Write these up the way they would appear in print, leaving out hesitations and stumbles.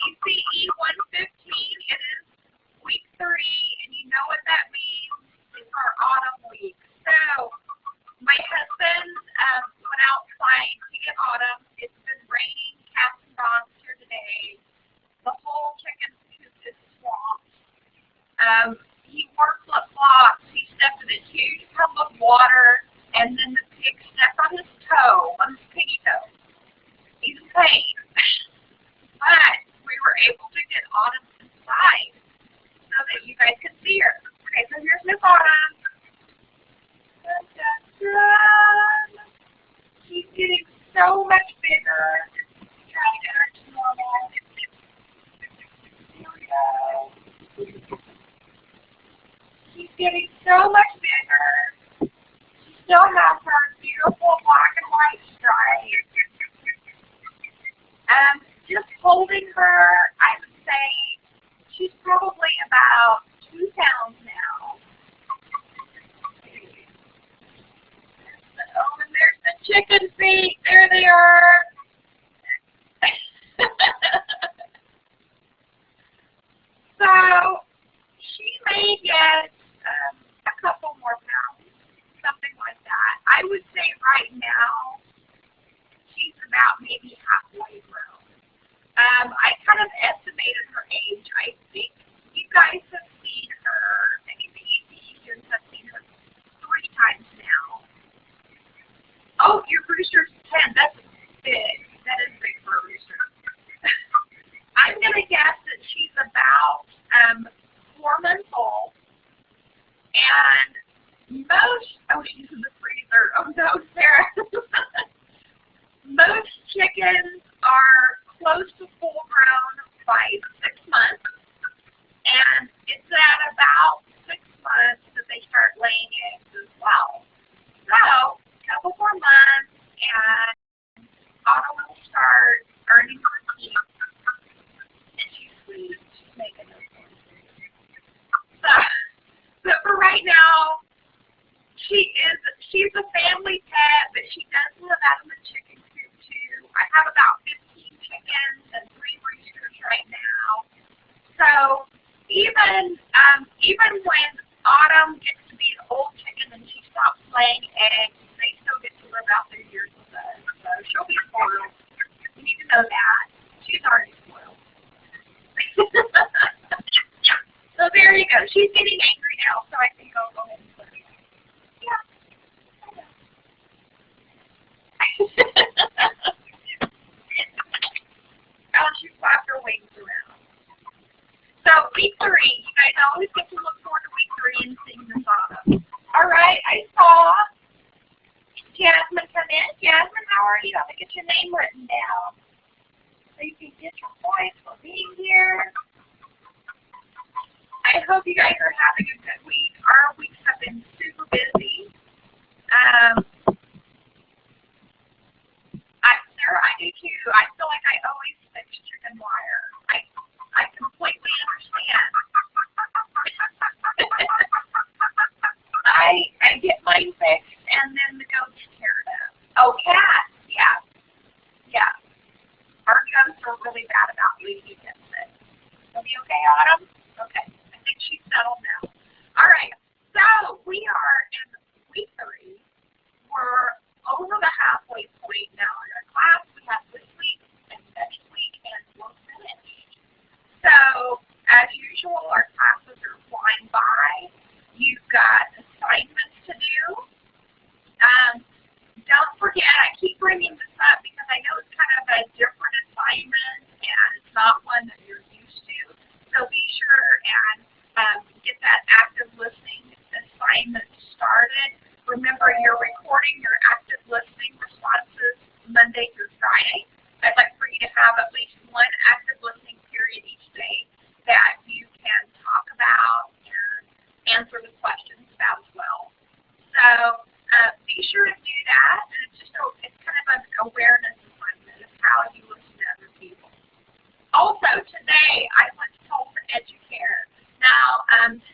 ECE 115, it is week 3, and you know what that means. It's our autumn week. So my husband went out trying to get autumn. It's been raining cats and dogs here today. The whole chicken coop is swamped. He wore flip-flops. He stepped in a huge tub of water, and then the pig stepped on his toe, on his piggy toe. He's in pain. But we were able to get Autumn inside so that you guys could see her. Okay, so here's Miss Autumn. Dun, dun, dun. She's getting so much bigger. Try to get her to normal. Here we go. She's getting so much bigger. She still has her beautiful black and white stripes. Just holding her, I would say she's probably about 2 pounds now. Oh, and there's the chicken feet. There they are. So she may get a couple more pounds, something like that. I would say right now she's about maybe halfway grown. I kind of estimated her age. I think you guys have seen her, I think the ECE students have seen her 3 times now. Oh, your rooster's 10. That's big. That is big for a rooster. I'm going to guess that she's about 4 months old. And she's in the freezer. Oh no, Sarah. Most chickens are close to full grown by 6 months. And it's at about 6 months that they start laying eggs as well. So, a couple more months and Autumn will start earning her keep. And she's sweet. She's making those things. But for right now, she's a family pet, but she does live out in the chicken coop too. I have about 15 chickens and 3 roosters right now. So even when Autumn gets to be an old chicken and she stops laying eggs, they still get to live out their years with us. So she'll be spoiled. You need to know that. She's already spoiled. So there you go. She's getting angry now, so I think I'll go ahead and put her down. Yeah. Oh, she flapped her wings around. So week 3, you guys always get to look forward to week 3 and seeing this autumn. All right, I saw Jasmine come in. Jasmine, how are you? I'm going to get your name written down so you can get your points for being here. I hope you guys are having a good week. Our weeks have been super busy. Sarah, I do too. I feel like I always fix chicken wire. I completely understand. I get mine fixed and then the goats tear it up. Oh, cats. Yeah. Yeah. Our goats are really bad about leaving against it. Are you okay, Autumn? Okay. I think she's settled now. All right. So we are in week 3. We're over the halfway point now in our class. We have this week and next week, and we're finished. So, as usual, our classes are flying by. You've got assignments to do. Don't forget, I keep bringing this up because I know it's kind of a different assignment, and it's not one that you're used to. So be sure and get that active listening assignment started. Remember, you're recording your active listening responses Monday through Friday. I'd like for you to have at least 1 active listening period each day that you can talk about and answer the questions about as well. So be sure to do that. And it's kind of an awareness assignment of how you listen to other people. Also, today I went to Tulsa Educare. Now,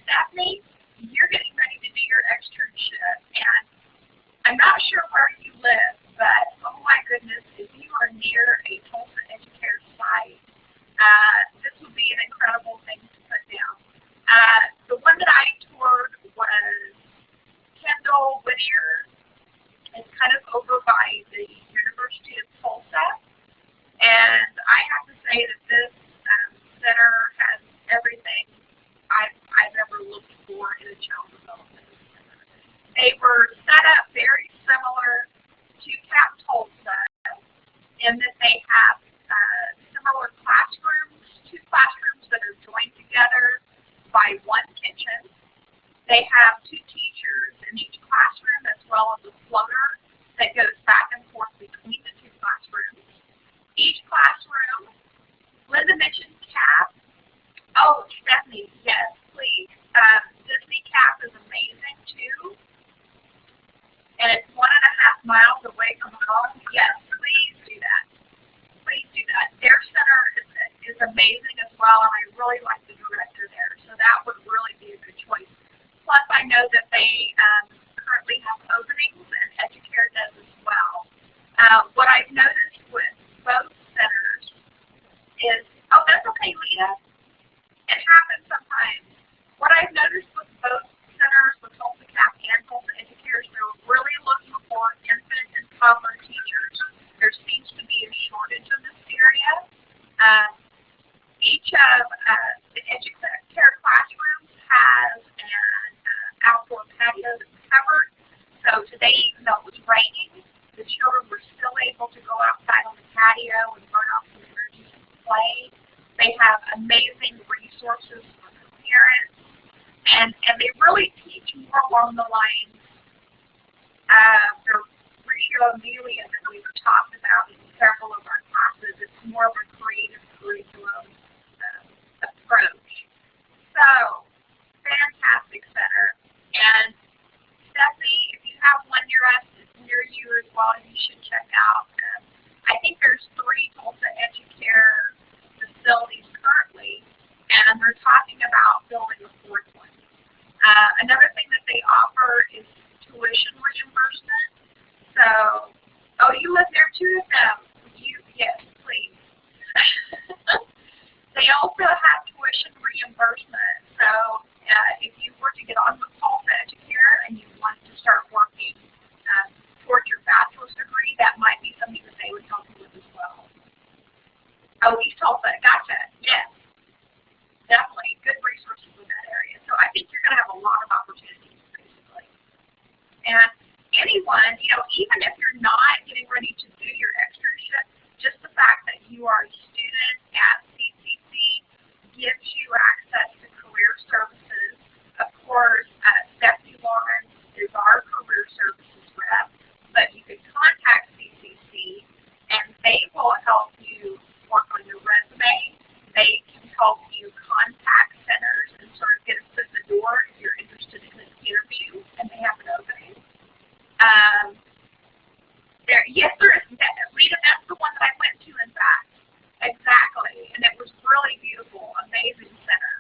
Stephanie, you're getting ready to do your externship, and I'm not sure where you live, but oh my goodness, if you are near in that they have similar classrooms, two classrooms that are joined together by one kitchen. They have two teachers in each classroom as well as a floater that goes back and forth between the two classrooms. Each classroom, Linda mentioned CAP. Oh, Stephanie, yes, please. Disney CAP is amazing too. And it's 1.5 miles away from home. Yes, please do that. Please do that. Their center is amazing as well, and I really like the director there. So that would really be a good choice. Plus, I know that they currently have openings, and Educare does as well. What I've noticed with both centers is, oh, that's okay, Leah. It happens sometimes. What I've noticed with both centers, with Tulsa CAP and Tulsa Educare, is they're really looking for infant and toddler teachers. There seems to be a shortage in this area. Each of the Educare classrooms has an outdoor patio that's covered. So today, even though it was raining, the children were still able to go outside on the patio and burn off some energy and play. They have amazing resources for the parents, and they really teach more along the lines of the curriculum that we've talked about in several of our classes. It's more of a creative curriculum approach. So, fantastic center. And Stephanie, if you have one near you as well, you should check out. I think there's 3 Tulsa Educare facilities currently, and they're talking about building a 4th one. Another thing that they offer is tuition reimbursement. So, oh, you live there too? Yes, please. They also have tuition reimbursement. So, if you were to get on with Tulsa Educare and you want to start working towards your bachelor's degree, that might be something that they would help you with as well. Oh, East Tulsa, gotcha. Yes, definitely good resources in that area. So I think you're going to have a lot of opportunities, basically. And anyone, even if you're not getting ready to do your externship, just the fact that you are a student at CCC gives you access to career services. Of course, Stephanie Lawrence is our career services rep, but you could contact CCC and they will help you work on your resume. They can help you contact centers and sort of get a foot in the door if you're interested in an interview and they have an opening. Yes, there is. Rita, that's the one that I went to, in fact. Exactly. And it was really beautiful, amazing center.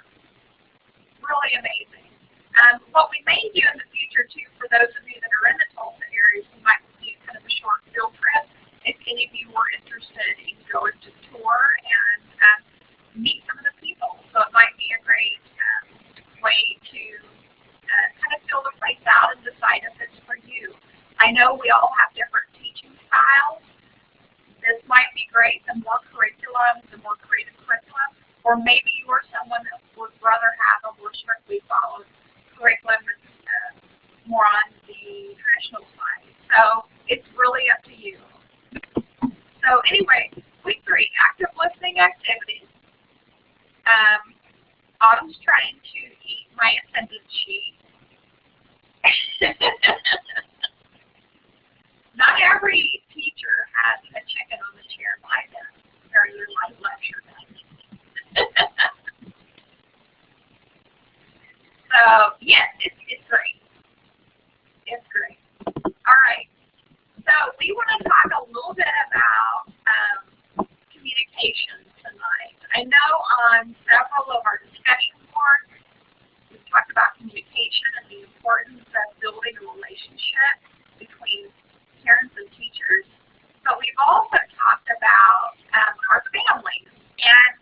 Really amazing. What we may do in the future, too, for those of you that are in the Tulsa area, we might do kind of a short field trip. If any of you were interested in going to tour and meet some of the people. So it might be a great way to kind of fill the place out and decide if it's for you. I know we all have different teaching styles. This might be great, the more curriculum, the more creative curriculum, or maybe you are someone that would rather have a more strictly followed curriculum that's more on the traditional side. So it's really up to you. So anyway, week 3, active listening activities. Autumn's trying to eat my attendance sheet. Not every teacher has a chicken on the chair by them during their live lecture night. So, yes, it's great. It's great. All right. So, we want to talk a little bit about communication tonight. I know on several of our discussion boards, we've talked about communication and the importance of building a relationship between parents and teachers, but we've also talked about our families. And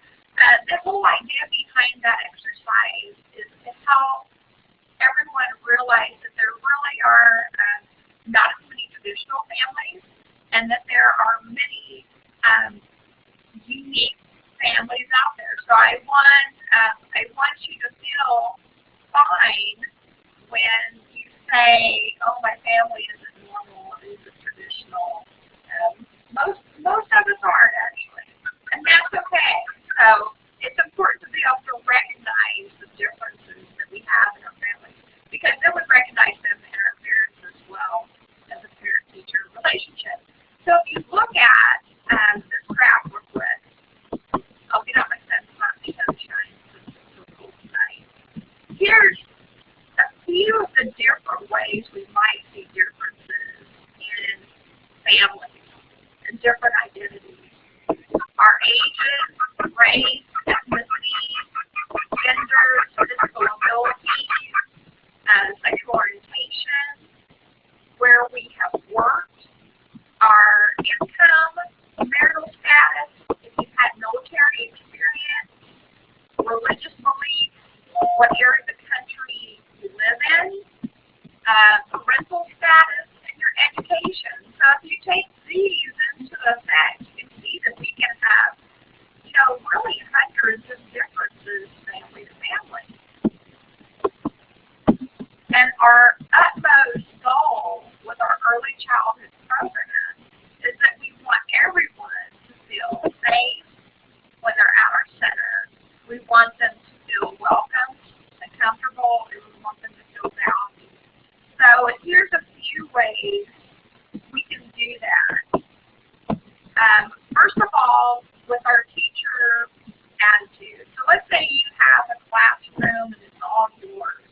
the whole idea behind that exercise is to help everyone realize that there really are not as many traditional families, and that there are many unique families out there. So I want you to feel fine when you say, "Oh, my family isn't normal, it isn't traditional." Most of us identities. Our ages, race, ethnicity, genders, physical abilities, sexual orientation, where we have worked, our income, marital status, if you've had military experience, religious beliefs, what area of the country you live in, parental status, and your education. So if you take these into effect, you can see that we can have, really hundreds of differences family to family. And our utmost goal with our early childhood program is that we want everyone to feel safe when they're at our center. We want them to feel welcome and comfortable, and we want them to feel valued. So here's a few ways we can do that. First of all, with our teacher attitude. So let's say you have a classroom and it's all yours.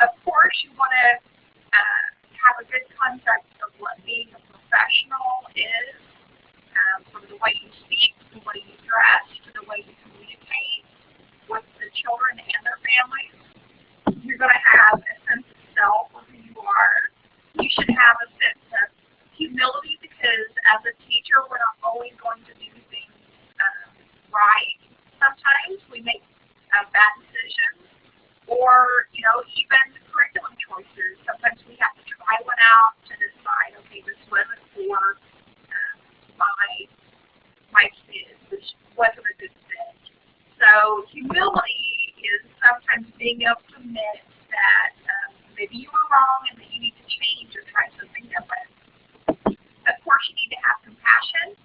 Of course, you want to have a good concept of what being a professional is, from the way you speak, to the way you dress, to the way you communicate with the children and their families. You're going to have a sense of self of who you are. You should have a sense of humility, because as a teacher, we're not always going to do things right. Sometimes we make bad decisions, or even curriculum choices. Sometimes we have to try one out to decide, okay, this wasn't for my kids, this wasn't a good fit. So humility is sometimes being able to admit that maybe you were wrong and that you need to change or try something different. Of course, you need to have compassion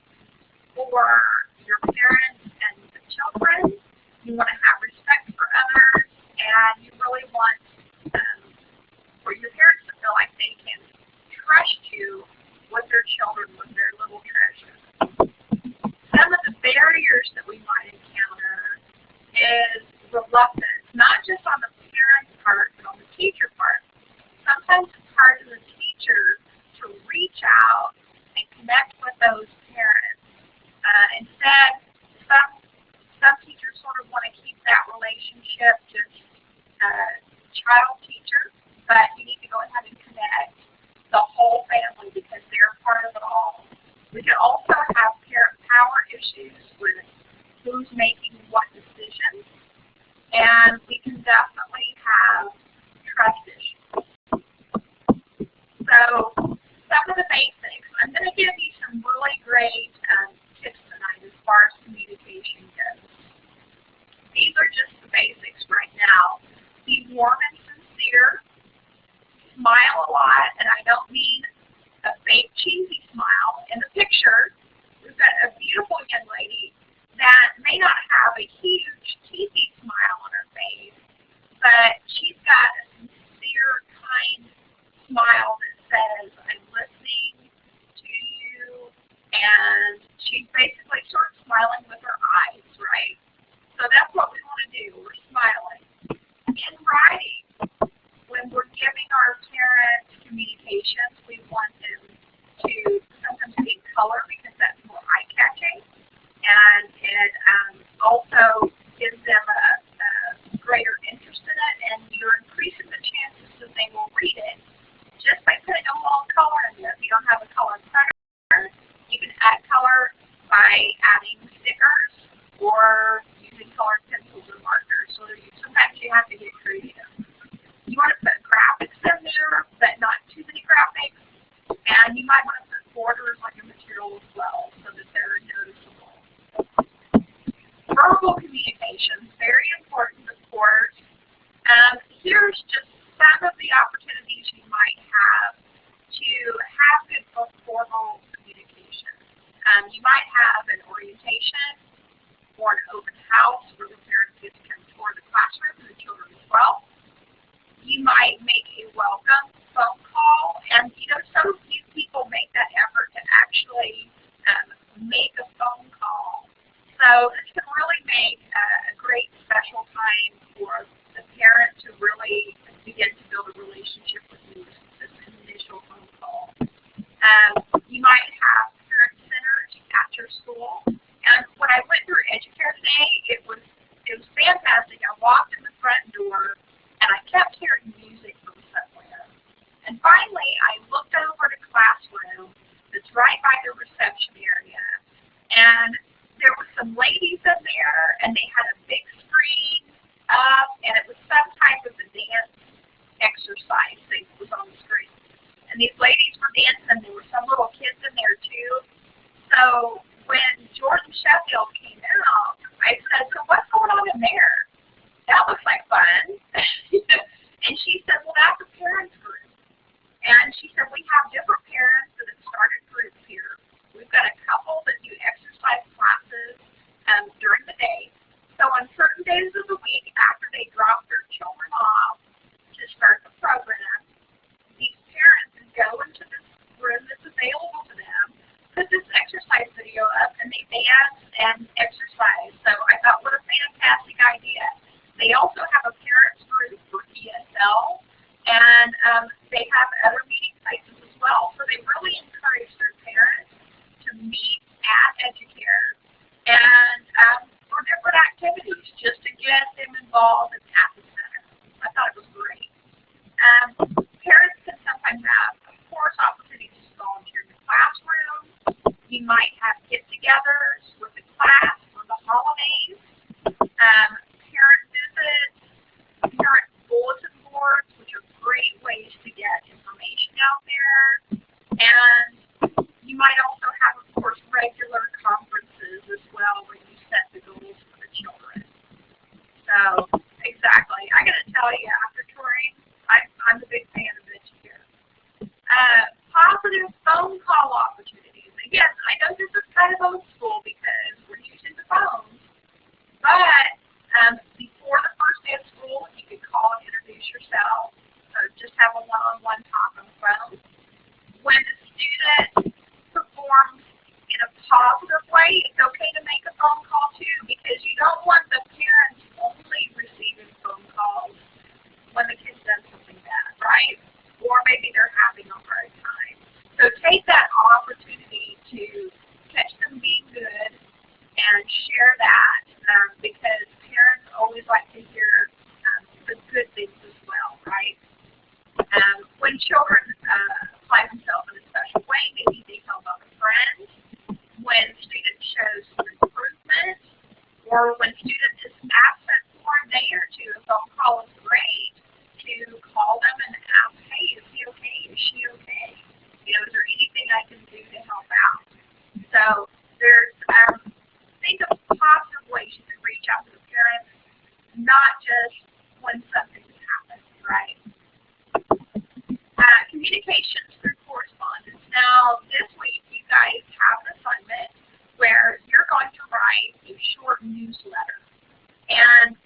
for your parents and the children. You want to have respect for others, and you really want for your parents to feel like they can trust you with their children, with their little treasures. Some of the barriers that we might encounter is reluctance, not just on the parent's part, but on the teacher part. Sometimes it's hard as a teacher to reach out and connect with those parents. Instead, some teachers sort of want to keep that relationship just child-teacher, but you need to go ahead and connect the whole family because they're part of it all. We can also have parent power issues with who's making what decisions, and we can definitely have trust issues. So some of the basics. I'm going to give you some really great tips tonight as far as communication goes. These are just the basics right now. Be warm and sincere. Smile a lot, and I don't mean a fake cheesy smile. In the picture, we've got a beautiful young lady that may not have a huge cheesy smile on her face, but she's got a sincere, kind smile that says, I'm listening to you, and she's basically sort of smiling with her eyes, right? So that's what we want to do. We're smiling. In writing, when we're giving our parents communications, we want them to sometimes be in color because that's more eye-catching, and it also gives them a greater interest in it, and you're increasing the chances that they will read it just by putting a little color in it. If you don't have a color printer, you can add color by adding stickers or using colored pencils or markers. So sometimes you have to get creative. You want to put graphics in there, but not too many graphics. And you might want to put borders on your material as well so that they're noticeable. Verbal communication is very important, of course. Here's just some of the opportunities you might have to have good formal communication. You might have an orientation or an open house where the parents get to come tour the classroom and the children as well. You might make a welcome phone call, and some few people make that effort to actually make a phone call. So this can really make a great special time for the parent to really begin to build a relationship with you, this initial phone call. You might have parents after school. And when I went through Educare today, it was fantastic. I walked in the front door, and I kept hearing music from somewhere. And finally, I looked over to classroom that's right by the reception area, and there were some ladies in there, and they had a big screen up, and it was some type of a dance exercise thing that was on the screen. And these ladies were dancing, and there were some little kids in there too. So when Jordan Sheffield came out, I said, "So what's going on in there? That looks like fun." And she said, "Well, that's a parents group." And she said, "We have different parents that have started groups here. We've got a couple that do exercise classes during the day. So on certain days of the week, after they drop their children off to start the program, these parents go into this room that's available to them, put this exercise video up, and they dance and exercise." So I thought, what a fantastic idea. They also have a parents group for ESL, and they have other meeting places as well. So they really encourage their parents to meet at Educare and for different activities just to get them involved at the center. I thought it was great. Parents can sometimes have, of course, opportunities to volunteer in the classroom. You might have get-togethers with the class for the holidays, parent visits, parent bulletin boards, which are great ways to get information out there. And you might also have, of course, regular conferences as well where you set the goals for the children. So, exactly. I got to tell you, after touring, I'm a big fan of Educare. Positive phone call opportunities. Again, I know this is kind of old school because we're using the phones, but before the first day of school, you could call and introduce yourself. So just have a one-on-one talk on the phone. When the student performs in a positive way, it's okay to make a phone call too, because you don't want the parents only receiving phone calls when the kid's done something bad, right? Or maybe they're having a hard time. So take that opportunity to catch them being good and share that because parents always like to hear the good things as well, right? When children apply themselves in a special way, maybe they help out a friend. When students show some improvement, or when students is absent for a day or two, a phone call is great to call them and ask, "Hey, is he okay? Is she okay? You know, is there anything I can do to help out?" So there's think of positive ways you can reach out to the parents, not just when something happens, right? Communications through correspondence. Now, this week you guys have an assignment where you're going to write a short newsletter. And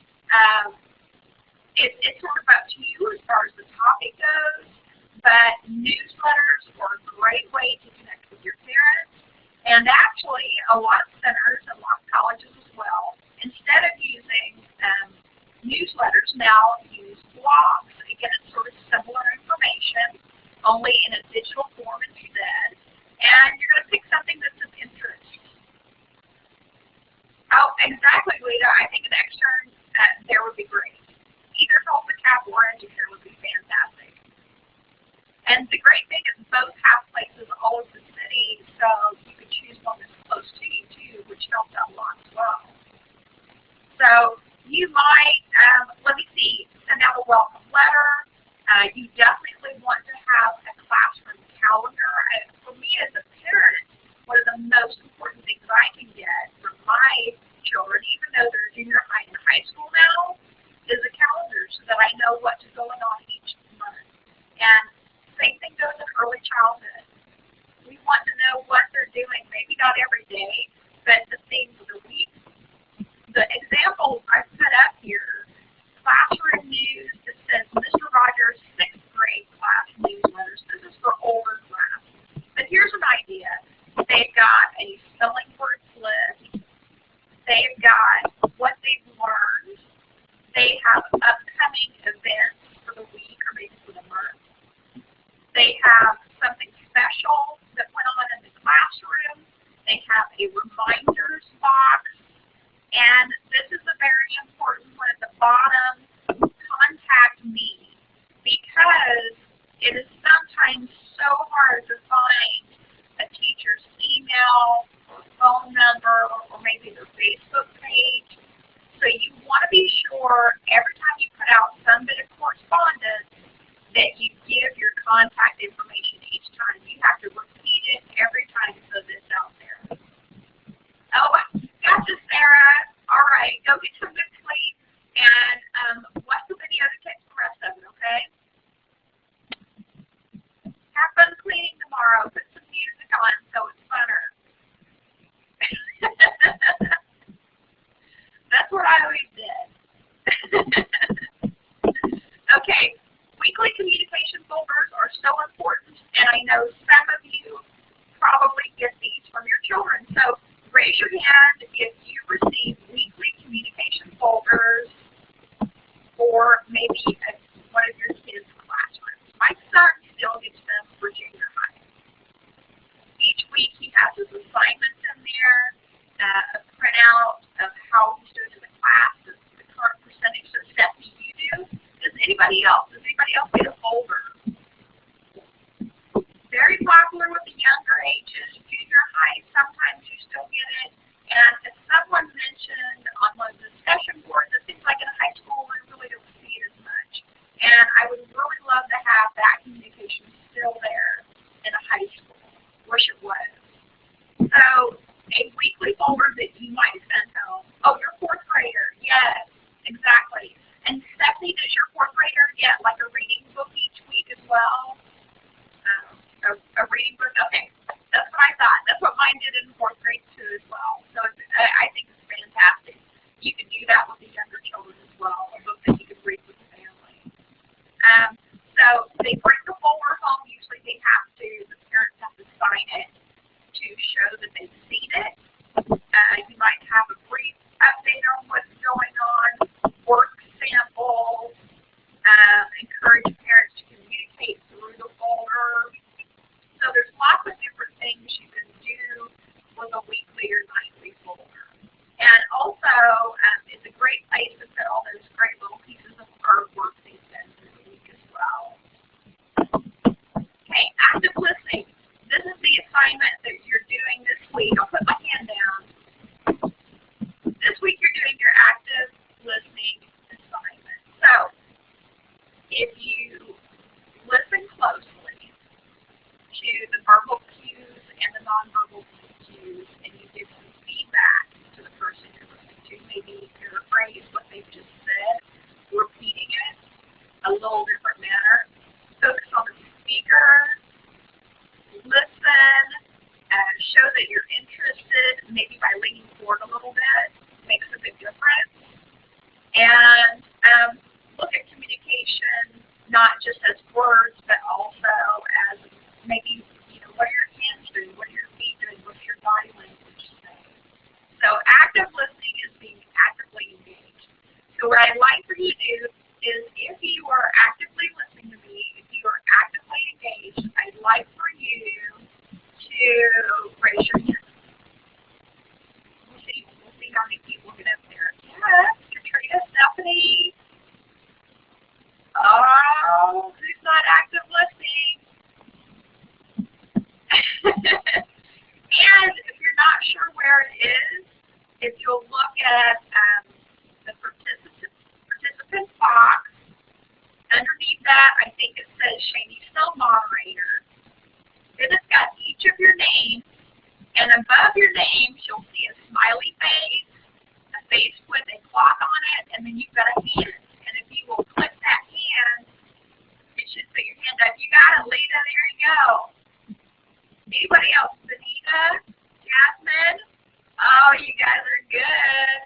it's sort of up to you as far as the topic goes, but newsletters are a great way to connect with your parents. And actually, a lot of centers and a lot of colleges as well, instead of using newsletters, now use blogs. Again, it's sort of similar information, only in a digital form instead. And you're going to pick something that's of interest. Oh, exactly, Lita. I think an extern there would be great. Either Cap or Educare would be fantastic. And the great thing is both have places all over the city, so you could choose one that's close to you too, which helps out a lot as well. So you might, let me see, send out a welcome letter. You definitely want to have a classroom calendar. For me as a parent, one of the most important things I can get from my children, even though they're junior high and high school now, is a calendar so that I know what's going on each month. And same thing goes in early childhood. We want to know what they're doing, maybe not every day, but the themes of the week. The example I put up here, classroom news that says Mr. Rogers' 6th grade class newsletters. This is for older class. But here's an idea. They've got a spelling words list. They've got what they've learned. They have upcoming events for the week or maybe for the month. They have something special that went on in the classroom. They have a reminders box, and this is a very important one at the bottom. Contact me, because it is sometimes so hard to find a teacher's email, or phone number, or maybe their Facebook page. So you want to be sure every time you put out some bit of correspondence that you give your contact information each time. You have to repeat it every time so that it's out there. Oh, gotcha, Sarah. All right, go get some good sleep, and watch the video to catch the rest of it, okay? Have fun cleaning tomorrow. Put some music on so it's funner. That's what I always did. Okay, weekly communication folders are so important, and I know some of you probably get these from your children. So raise your hand if you receive weekly communication folders for maybe one of your kids' classrooms. My son still gets them for junior high. Each week he has his assignments in there, a printout of how he's doing in the class, the current percentage of steps you do. Does anybody else get a folder? Very popular with the younger ages, junior high, sometimes you still get it. And as someone mentioned on one of the discussion boards, it seems like in high school we really don't see it as much. And I would really love to have that communication still there in a high school. Wish it was. So a weekly folder that you might send home. Oh, your fourth grader. Yes, exactly. And Stephanie, does your fourth grader get like a reading book each week as well? A reading book? Okay, that's what I thought. That's what mine did in fourth grade too as well. So I think it's fantastic. You can do that with the younger children as well, a book that you can read with the family. So they bring the folder home. Usually they have to, the parents have to sign it to show that they've seen it. You might have a brief update on what's going on, work samples, encourage parents to communicate through the folder. So there's lots of different things you can do with a weekly or nightly folder. And also, it's a great place to put all those great little pieces of artwork they've done through the week as well. Okay, active listening. This is the assignment that you're doing this week. I'll put my hand down. This week you're doing your active listening assignment. So, if you listen closely to the verbal cues and the nonverbal cues, and you give some feedback to the person you're listening to, maybe paraphrase what they've just said, repeating it a little different manner. Focus on the speaker, listen, show that you're interested, maybe by leaning forward a little bit, makes a big difference. And look at communication not just as words, but also as maybe, what are your hands doing? What are your feet doing? What's your body language saying? So active listening is being actively engaged. So what I'd like for you to do is, if you are actively listening to me, if you are actively engaged, I'd like for you to raise your hand. We'll see how many people get up there. Yes, Katrina, Stephanie. Oh, who's not active listening? And if you're not sure where it is, if you'll look at the participant box, underneath that I think it says Shady Snow Moderator. Then it's got each of your names, and above your names you'll see a smiley face, a face with a clock on it, and then you've got a hand. And if you will click that hand, it should put your hand up. You got it, Lita. There you go. Anybody else? Benita? Jasmine? Oh, you guys are good.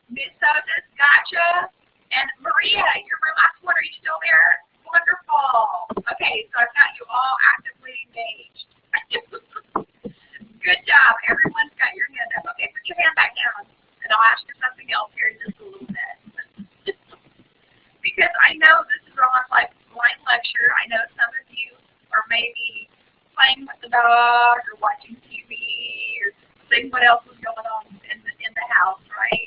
Miss Otis, gotcha. And Maria, you're my last one. Are you still there? Wonderful. Okay, so I've got you all actively engaged. Good job. Everyone's got your hand up. Okay, put your hand back down. And I'll ask you something else here in just a little bit. Because I know this is an online lecture. I know some of you are maybe dog or watching TV or seeing what else is going on in the house, right?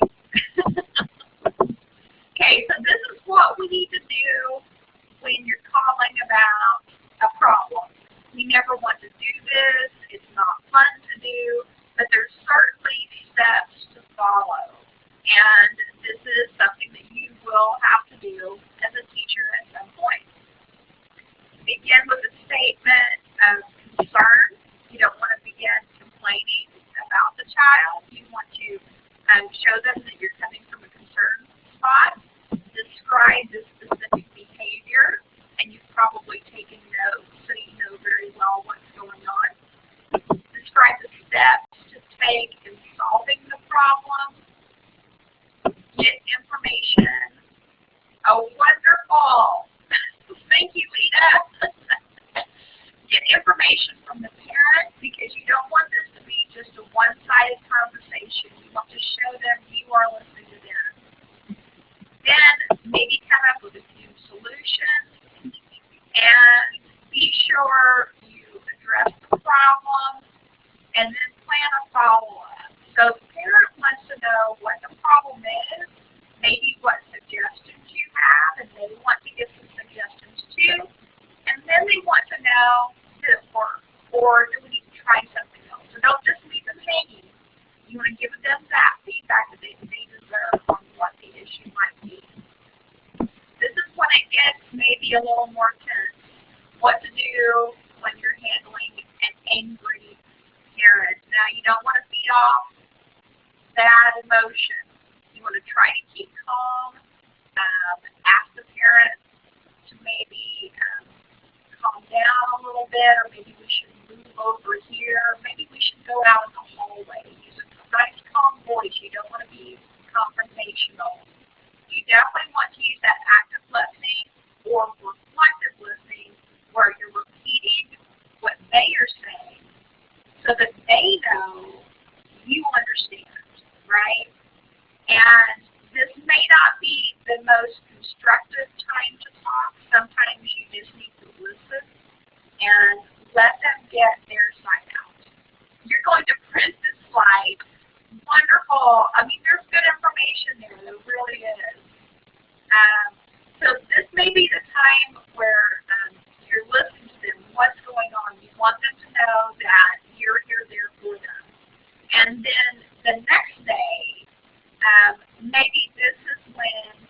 Okay, so this is what we need to do when you're calling about a problem. We never want to do this. It's not fun to do, but there's certainly steps to follow. And this is something that you will have to do as a teacher at some point. Begin with a statement of concern. You don't want to begin complaining about the child. You want to show them that you're coming from a concerned spot. Describe the specific behavior, and you've probably taken notes so you know very well what's going on. Describe the steps to take in solving the problem. Get information. Oh, wonderful. Thank you, Lita. Get information from the parent because you don't want this to be just a one-sided conversation. You want to show them you are listening to them. Then maybe come up with a few solutions and be sure you address the problem and then plan a follow-up. So the parent wants to know what the problem is, maybe what suggestions you have, and they want to get some suggestions too. And then they want to know, did it work, or do we need to try something else? So don't just leave them hanging. You want to give them that feedback that they deserve on what the issue might be. This is when it gets maybe a little more tense. What to do when you're handling an angry parent. Now, you don't want to feed off bad emotion. You want to try to keep calm. Ask the parent to maybe calm down a little bit, or maybe we should move over here. Maybe we should go out in the hallway. Use a nice, calm voice. You don't want to be confrontational. You definitely want to use that active listening or reflective listening where you're repeating what they are saying so that they know you understand, right? And this may not be the most constructive time to talk. Sometimes you just need to listen and let them get their side out. You're going to print this slide. Wonderful. I mean, there's good information there. There really is. So this may be the time where you're listening to them, what's going on. You want them to know that you're there for them. And then the next day, maybe this is when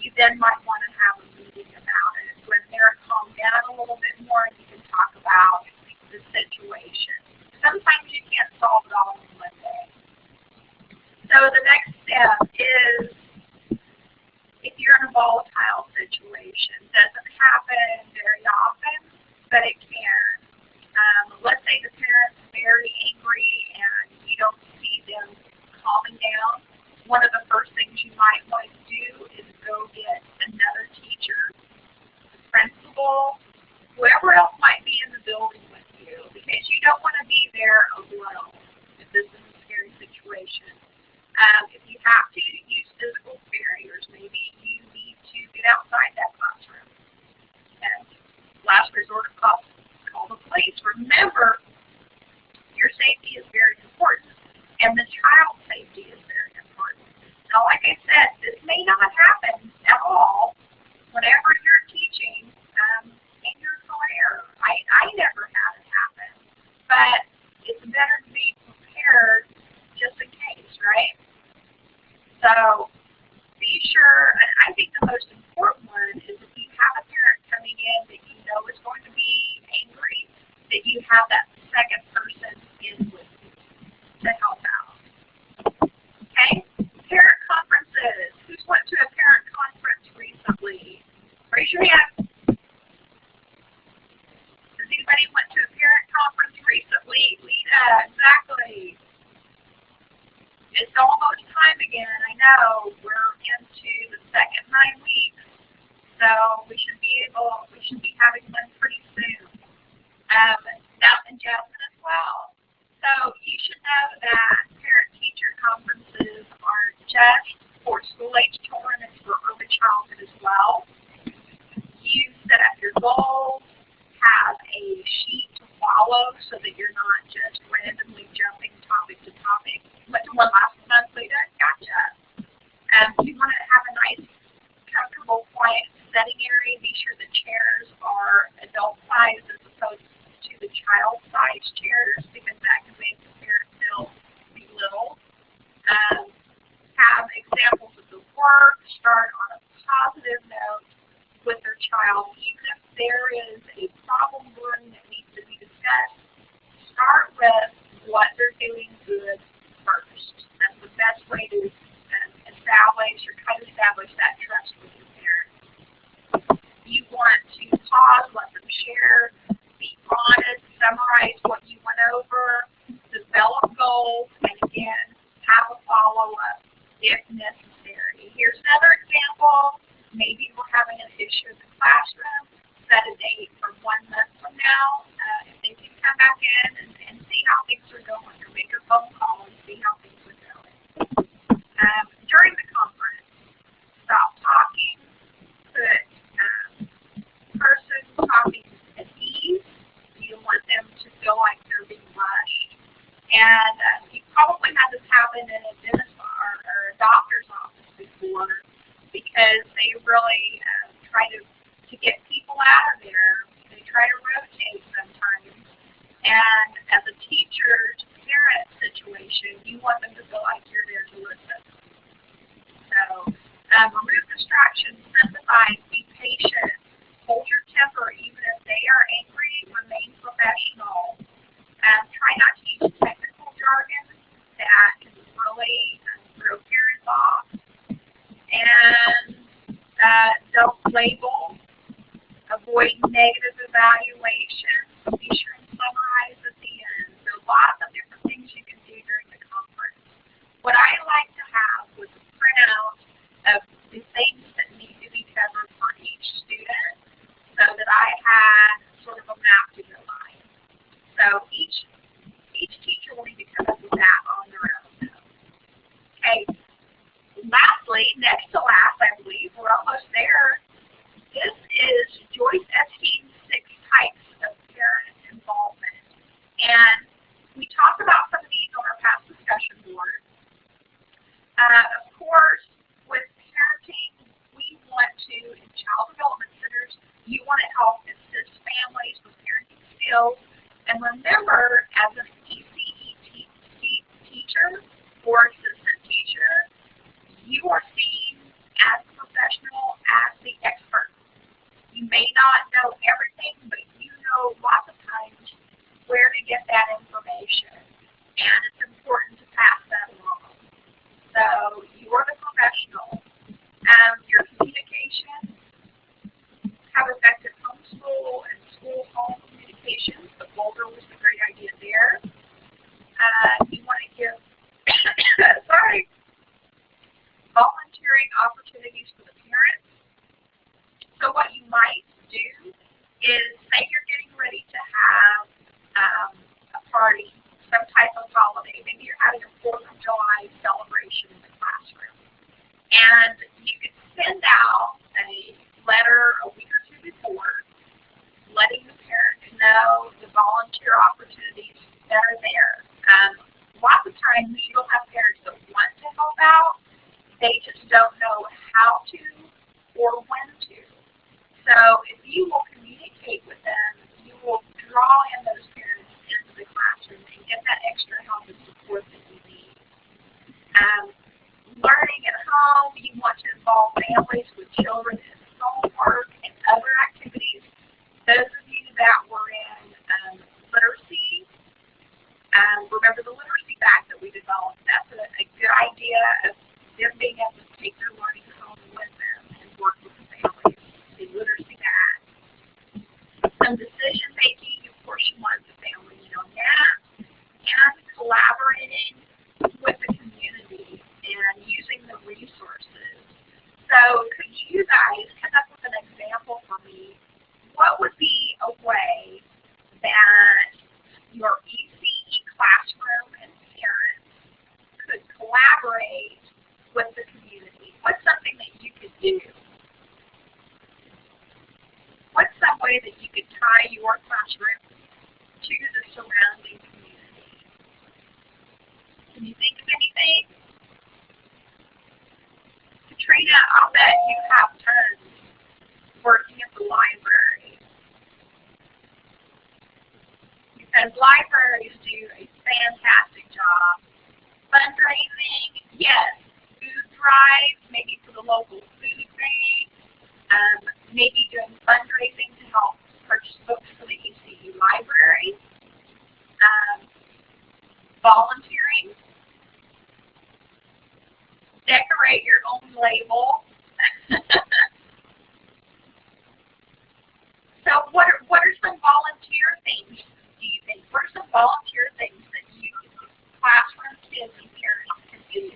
you then might want to have a meeting about it, when they're calmed down a little bit more and you can talk about the situation. Sometimes you can't solve it all in one day. So the next step is, if you're in a volatile situation, doesn't happen very often, but it can. Let's say the parent's very angry and you don't see them calming down. One of the first things you might want to do is go get another teacher, the principal, whoever else might be in the building with you, because you don't want to be there alone if this is a scary situation. If you have to use physical barriers, maybe you need to get outside that classroom. And last resort, call the police. Remember, your safety is very important, and the child's safety is very important. Now, like I said, this may not happen at all whenever you're teaching in your career. I never had it happen, but it's better to be prepared just in case, right? So be sure, and I think the most important one is if you have a parent coming in that you know is going to be angry, that you have that second person in with you to help out. Okay? Parent conferences. Who's went to a parent conference recently? Raise your hand. Has anybody went to a parent conference recently? Lita, exactly. It's almost time again. I know we're into the second 9 weeks, so we should be having one pretty soon. Now in Jasmine as well. So you should know that parent-teacher conferences aren't just for school-age children; it's for early childhood as well. that you're not just randomly jumping topic to topic. Went to one last month, Lita. Gotcha. You want to have a nice, comfortable, quiet setting area. Be sure the chairs are adult size as opposed to the child size chairs, because that can make the parent feel belittled. Have examples of the work. Start on a positive note with their child. Even if there is a problem burden that needs to be discussed, start with what they're doing good first. That's the best way to establish or try to establish that trust with your parents. You want to pause, let them share, be honest, summarize what you went over, develop goals, and again, have a follow-up if necessary. Here's another example. Maybe we're having an issue in the classroom. Set a date for 1 month from now. If they can come back in and see how things are going, or make a phone call and see how things are going. During the conference, stop talking. Put person talking at ease. You don't want them to feel like they're being rushed. And you probably had this happen in a dentist or a doctor's office before, because they really try to get people out of there. They try to rotate sometimes. And as a teacher to parent situation, you want them to feel like you're there to listen. So remove distractions, sympathize, be patient, hold your temper even if they are angry, remain professional. Try not to use technical jargon that can really throw parents off. And don't label. Avoid negative evaluation. Be sure and summarize at the end. There are lots of different things you can do during the conference. What I like to have was a printout of the things that need to be covered for each student, so that I had sort of a map to go by. So each teacher will need to come up with that on their own. Okay. Lastly, next to last, I believe, we're almost there. This is Joyce Epstein's 6 types of parent involvement. And we talked about some of these on our past discussion board. Of course, with parenting, we want to, in child development centers, you want to help assist families with parenting skills. And remember, as an ECE teacher or assistant teacher, you are seen as a professional, as the expert. You may not know everything, but you know lots of times where to get that information. And it's important to pass that along. So you are the professional. Your communication, have effective homeschool and school-home communications. The folder was a great idea there. You want to give volunteering opportunities for the parents. So what you might do is, say you're getting ready to have a party, some type of holiday. Maybe you're having a 4th of July celebration in the classroom. And you could send out a letter a week or 2 before, letting the parents know the volunteer opportunities that are there. Lots of times you'll have parents that want to help out. They just don't know how to or when to. So if you will communicate with them, you will draw in those parents into the classroom and get that extra help and support that you need. Learning at home, you want to involve families with children in homework and other activities. Those of you that were in literacy, remember the literacy bag that we developed. That's a good idea of them being able to take their learning home with them and work with the families. The literacy bag. Some decision making, of course, you want the family in on that, and collaborating with the community and using the resources. So could you guys come up with an example for me? What would be a way that your ECE classroom and parents could collaborate with the community? What's some I'll bet you have tons working at the library. Because libraries do a fantastic job. Fundraising, yes. Food drives, maybe for the local food bank. Maybe doing fundraising to help purchase books for the ECE library. Volunteering. Decorate your own label. So what are some volunteer things, do you think? What are some volunteer things that you, classroom kids and parents, can do?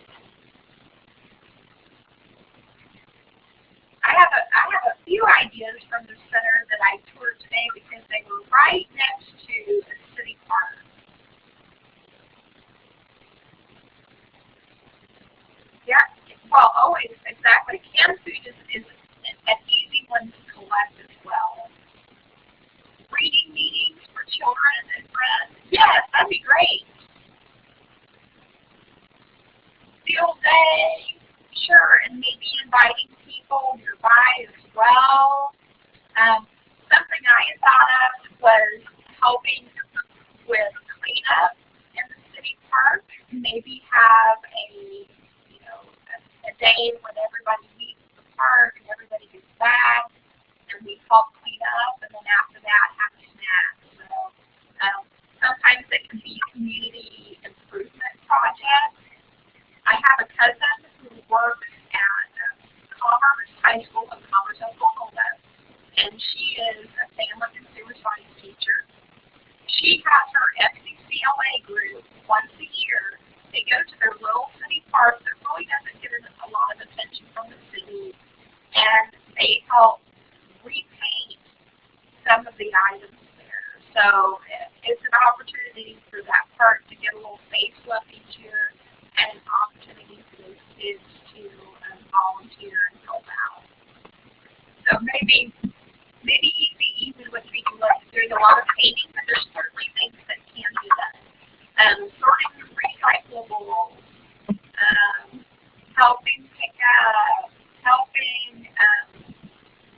I have a few ideas from the center that I toured today because they were right next to the city park. Yeah, well, always, exactly. Canned food is an easy one to collect as well. Reading meetings for children and friends. Yes, that'd be great. Field day, sure, and maybe inviting people nearby as well. Something I had thought of was helping with cleanup in the city park. Maybe have a day when everybody meets at the park and everybody gets back and we help clean up, and then after that have snacks. So sometimes it can be community improvement projects. I have a cousin who works at Commerce High School in Commerce, Oklahoma, and she is a family consumer science teacher. She has her FCCLA group once a year. They go to their little city park that really doesn't get a lot of attention from the city, and they help repaint some of the items there. So it's an opportunity for that park to get a little facelift each year, and an opportunity for those kids to volunteer and help out. So maybe ECE would be doing a lot of painting, but there's certainly things that can be done. Sorting recyclables, helping pick up, helping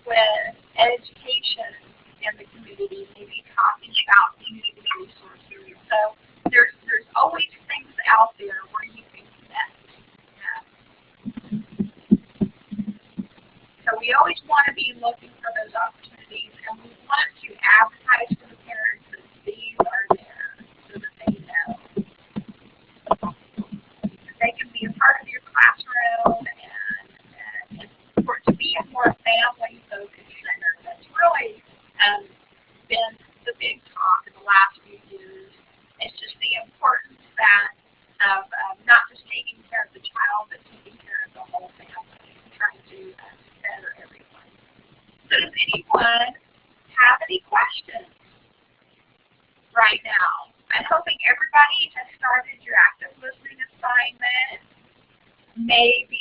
with education in the community, maybe talking about community resources. So there's always things out there where you can connect. So we always want to be looking for those opportunities, and we want to advertise for the parents that these are there so that they know. They can be a part of your classroom and for it to be a more family-focused center. That's really been the big talk in the last few years. It's just the importance that of not just taking care of the child, but taking care of the whole family and trying to better everyone. So does anyone have any questions right now? I'm hoping everybody has started your active listening assignment. Maybe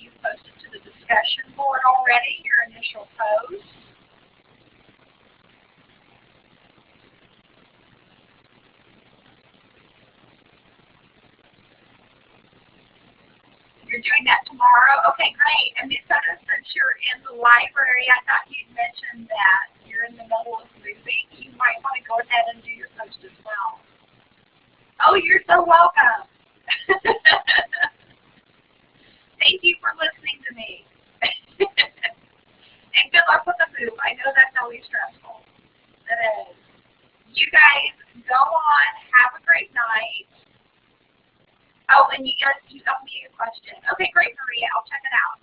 you posted to the discussion board already your initial post. You're doing that tomorrow? Okay, great. And Miss Soto, since you're in the library, I thought you'd mentioned that you're in the middle of moving. You might want to go ahead and do your post as well. Oh, you're so welcome. Thank you for listening to me. And good luck with the move. I know that's always stressful. It is. You guys go on. Have a great night. Oh, and you asked me a question. Okay, great, Maria. I'll check it out.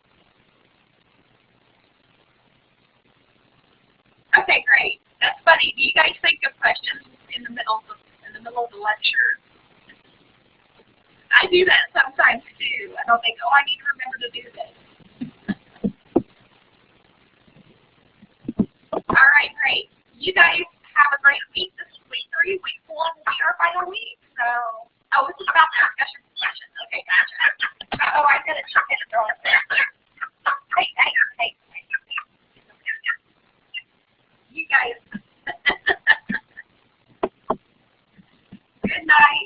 Okay, great. That's funny. Do you guys think of questions in the middle of the lecture? I do that sometimes too. I don't think, oh, I need to remember to do this. All right, great. You guys have a great week. This is week 3. Week 4 will be our final week. So, oh, it's about the discussion questions. Okay, gotcha. Oh, I got to check it. Hey. You guys. Good night.